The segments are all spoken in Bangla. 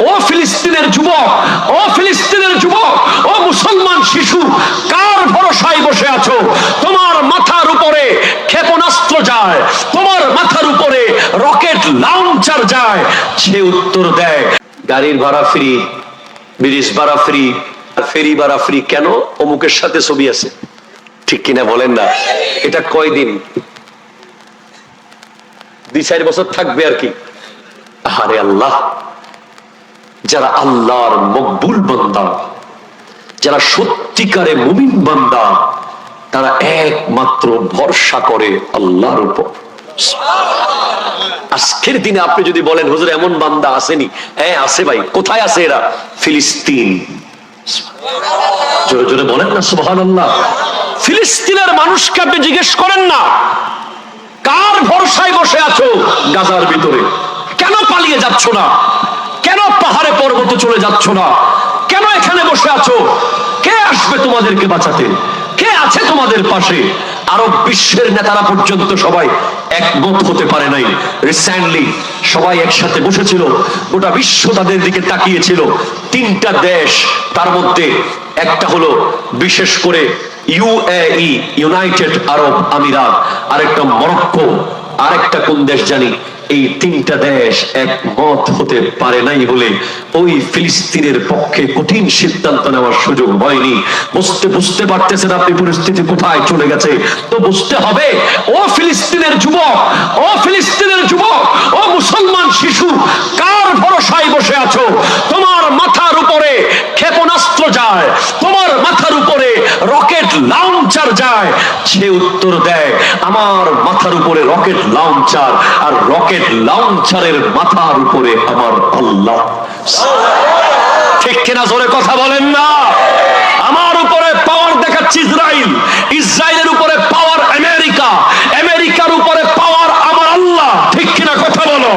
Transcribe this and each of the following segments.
ও ফিলিস্তিনের যুবক, ও ফিলিস্তিনের যুবক, ও মুসলমান শিশু, কার ভরসায় বসে আছো? তোমার মাথার উপরে ক্ষেপণাস্ত্র যায়, তোমার মাথার উপরে রকেট লঞ্চার যায়। সে উত্তর দেয়, গাড়ির ভাড়া ফ্রি, ব্রিজ ভাড়া ফ্রি, ফেরি ভাড়া ফ্রি। কেন? অমুকের সাথে ছবি আছে। ঠিক কিনা বলেন না? এটা কয়দিন? 2-4 বছর থাকবে আর কি। আরে আল্লাহ, যারা আল্লাহর মকবুল বান্দা, যারা সত্যিকারে মুমিন বান্দা, তারা একমাত্র ভরসা করে আল্লাহর উপর। আজকের দিনে আপনি যদি বলেন হুজুর এমন বান্দা আসেনি, হ্যাঁ আছে ভাই। কোথায় আছে এরা? ফিলিস্তিন। জোরে জোরে বলেন না সুবহানাল্লাহ। ফিলিস্তিনের মানুষকে আপনি জিজ্ঞেস করেন না কার ভরসায় বসে আছো গাজার ভিতরে? কেন পালিয়ে যাচ্ছ না? কেন পাহাড়ে পর্বতে চলে যাচ্ছ না? কেন এখানে বসে আছো? কে আসবে তোমাদেরকে বাঁচাতে? কে আছে তোমাদের পাশে? আরব বিশ্বের নেতারা পর্যন্ত সবাই একমত হতে পারে নাই। রিসেন্টলি সবাই একসাথে বসেছিল, গোটা বিশ্ব তাদের দিকে তাকিয়েছিল। 3টা দেশ, তার মধ্যে একটা হলো বিশেষ করে ইউএই, ইউনাইটেড আরব আমিরাত, আরেকটা মরক্কো, আরেকটা কোন দেশ জানি। এই 3টা দেশ একমত হতে পারে নাই বলে ওই ফিলিস্তিনের পক্ষে কঠিন সিদ্ধান্ত নেওয়ার সুযোগ হয়নি। বুঝতে পারতেছেন আপনি পরিস্থিতি কোথায় চলে গেছে? তো বুঝতে হবে, ও ফিলিস্তিনের যুবক, ও ফিলিস্তিনের যুবক, ও মুসলমান শিশু, কার ভরসায় বসে আছো? তোমার মাথার উপরে ক্ষেপণাস্ত্র যায়, তোমার মাথার উপরে রকেট লঞ্চার যায়। সে উত্তর দেয়, আমার মাথার উপরে রকেট লঞ্চার, আর রকেট লঞ্চারের মাথার উপরে আমার আল্লাহ। ঠিক কিনা? জোরে কথা বলেন না। আমার উপরে পাওয়ার দেখাচ্ছে ইসরায়েল, ইসরায়েলের উপরে পাওয়ার আমেরিকা, আমেরিকার উপরে পাওয়ার আমার আল্লাহ। ঠিক কিনা? কথা বলো।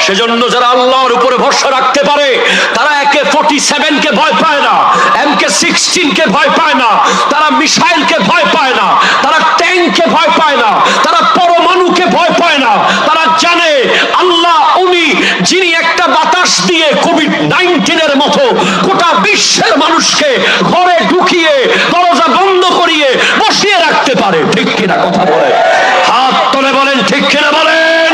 সেজন্য যারা আল্লাহর উপরে ভরসা রাখতে পারে তারা AK-47 কে ভয় পায় না, MK-16 কে ভয় পায় না, তারা মিসাইলকে ভয় পায় না, তারা ট্যাঙ্ককে ভয় পায় না, তারা পরমাণুকে ভয় পায় না। তারা জানে আল্লাহ উনি যিনি একটা বাতাস দিয়ে কোভিড-19 মতো গোটা বিশ্বের মানুষকে ঘরে ঢুকিয়ে দরজা বন্ধ করিয়ে বসিয়ে রাখতে পারে। ঠিক কিনা? কথা বলে হাত তুলে বলেন ঠিক কিনা বলেন।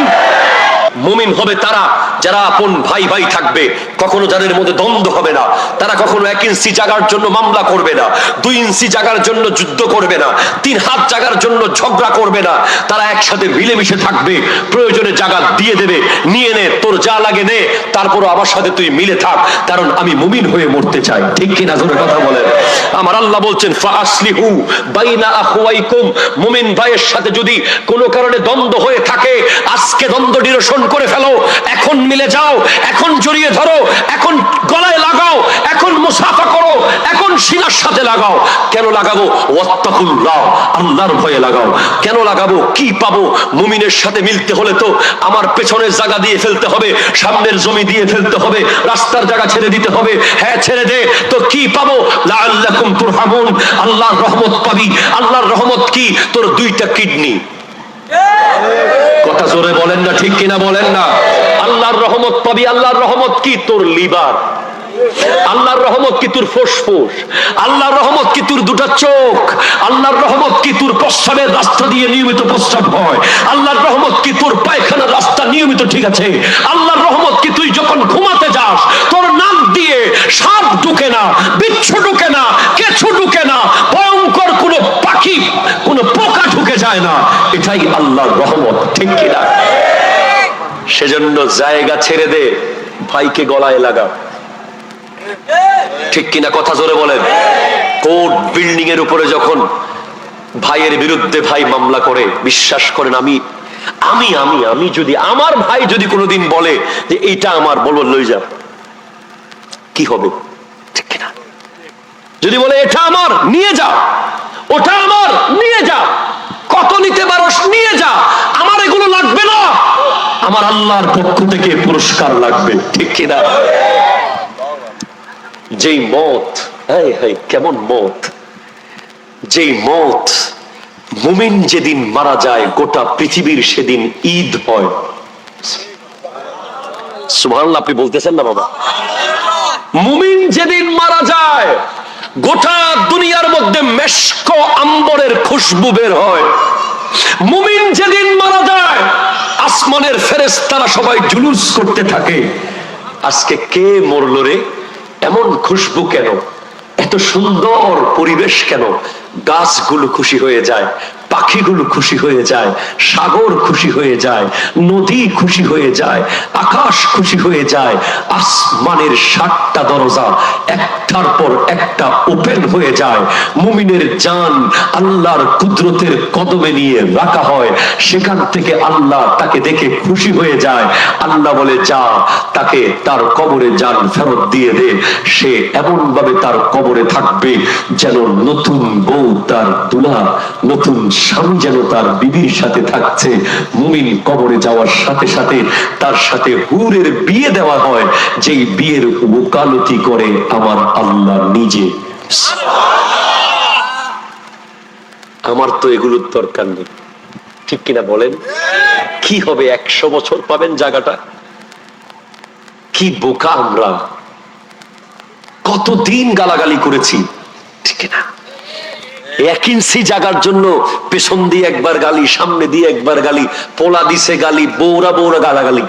মুমিন হবে তারা যারা আপন ভাই ভাই থাকবে, কখনো যাদের মধ্যে দ্বন্দ্ব হবে না। তারা কখনো 1 ইঞ্চি জায়গার জন্য মামলা করবে না, 2 ইঞ্চি জায়গার জন্য যুদ্ধ করবে না, 3 হাত জায়গার জন্য ঝগড়া করবে না। তারা একসাথে মিলেমিশে থাকবে, প্রয়োজনে জায়গা দিয়ে দেবে, নিয়ে নে, তোর যা লাগে নে, তারপরও আমার সাথে তুই মিলে থাক, কারণ আমি মুমিন হয়ে মরতে চাই। ঠিক কিনা? জোরে কথা বলেন। আমার আল্লাহ বলছেন ফাআসলিহু বাইনা আখওয়াইকুম, মুমিন ভাইয়ের সাথে যদি কোনো কারণে দ্বন্দ্ব হয়ে থাকে, আজকে দ্বন্দ্ব নিরসন করে ফেলো, এখন মিলে যাও, এখন জড়িয়ে ধরো, এখন গলায় লাগাও, এখন মুসাফা করো, এখন সিনার সাথে লাগাও। কেন লাগাবো? ওয়াত্তাকুল্লাহ, আল্লাহর ভয়ে লাগাও। কেন লাগাবো? কি পাবো? মুমিনের সাথে মিলতে হলে তো আমার পেছনের জায়গা দিয়ে ফেলতে হবে, সামনের জমি দিয়ে ফেলতে হবে, রাস্তার জায়গা ছেড়ে দিতে হবে। হ্যাঁ ছেড়ে দে, তো কি পাবো? লাআল্লাকুম তুরহামুন, আল্লাহর রহমত পাবি। আল্লাহর রহমত কি? তোর 2টা কিডনি। কথা জোরে বলেন না, ঠিক কিনা বলেন না। আল্লাহর রহমত পাবি। আল্লাহর রহমত কি? তোর লিভার। আল্লাহর রহমত কি? তোর ফুসফুস। আল্লাহর রহমত কি? তোর 2টা চোখ। আল্লাহর রহমত কি? তোর প্রস্রাবের রাস্তা দিয়ে নিয়মিত প্রস্রাব হয়। আল্লাহর রহমত কি? তোর পায়খানার রাস্তা নিয়মিত ঠিক আছে। আল্লাহর রহমত কি? তুই যখন ঘুমাতে যাস তোর নাক দিয়ে সাপ ঢুকে না, বিচ্ছু ঢুকে না, কেঁচু ঢুকে না, ভয়ঙ্কর কোনো পাখি, কোনো পোকা ঢুকে যায় না। এটাই আল্লাহর রহমত। ঠিক কিনা? সেজন্য জায়গা ছেড়ে দে, ভাইকে গলায় লাগা। ঠিক কিনা? কথা জোরে বলেন। কোর্ট বিল্ডিং এর উপরে যখন ভাইয়ের বিরুদ্ধে ভাই মামলা করে, বিশ্বাস করেন আমি আমি আমি আমি যদি আমার ভাই যদি কোনোদিন বলে যে এইটা আমার, বলবো লই যা, কি হবে? ঠিক কিনা? যদি বলে এটা আমার, নিয়ে যা, ওটা আমার, নিয়ে যা, কত নিতে পারো নিয়ে যা, আমার এগুলো লাগবে না, আমার আল্লাহর পক্ষ থেকে পুরস্কার লাগবে। ঠিক কিনা? যেই মত, কেমন মত, যেই মত মুমিন যেদিন মারা যায় গোটা পৃথিবীর সেদিন ঈদ হয়। সুবহানাল্লাহ, আপনি বলতেছেন না বাবা? মুমিন যেদিন মারা যায় গোটা দুনিয়ার মধ্যে মেশক আম্বরের খুশবু বের হয়। মুমিন যেদিন মারা যায় আসমানের ফেরেশতারা সবাই জুলুস করতে থাকে, আজকে কে মরলো রে, এমন খুশবু কেন, এত সুন্দর পরিবেশ কেন? গাছগুলো খুশি হয়ে যায়, পাখিগুলো খুশি হয়ে যায়, সাগর খুশি হয়ে যায়, নদী খুশি হয়ে যায়, আকাশ খুশি হয়ে যায়। আসমানের 7টা দরজা একটার পর একটা ওপেন হয়ে যায়। মুমিনের জান আল্লাহর কুদরতের কদমে নিয়ে রাখা হয়। সেখান থেকে আল্লাহ তাকে দেখে খুশি হয়ে যায়। আল্লাহ বলে, যা, তাকে তার কবরে জান ফেরত দিয়ে দে। সে এমন ভাবে তার কবরে থাকবে যেন নতুন বউ তার দুলা, নতুন স্বামী যেন তার বিবির সাথে থাকছে। মুমিন কবরে যাওয়ার সাথে সাথে তার সাথে হুরের বিয়ে দেওয়া হয়, যেই বিয়ের ওকালতি করে আমার আল্লাহ নিজে। আমার তো এগুলোর দরকার নেই, ঠিক কিনা বলেন? কি হবে, 100 বছর পাবেন জায়গাটা? কি বোকা আমরা, কতদিন গালাগালি করেছি, ঠিক না? 1 ইঞ্চি জায়গার জন্য পেছন দিয়ে একবার গালি, সামনে দিয়ে একবার গালি, পোলা দিছে গালি, বৌরা বৌরা গালাগালি।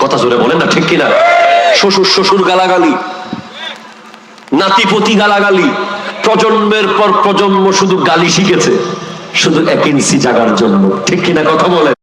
কথা জোরে বলেন না, ঠিক কিনা? শ্বশুর শ্বশুর গালাগালি, নাতিপতি গালাগালি, প্রজন্মের পর প্রজন্ম শুধু গালি শিখেছে, শুধু 1 ইঞ্চি জায়গার জন্য, ঠিক কিনা কথা বলেন?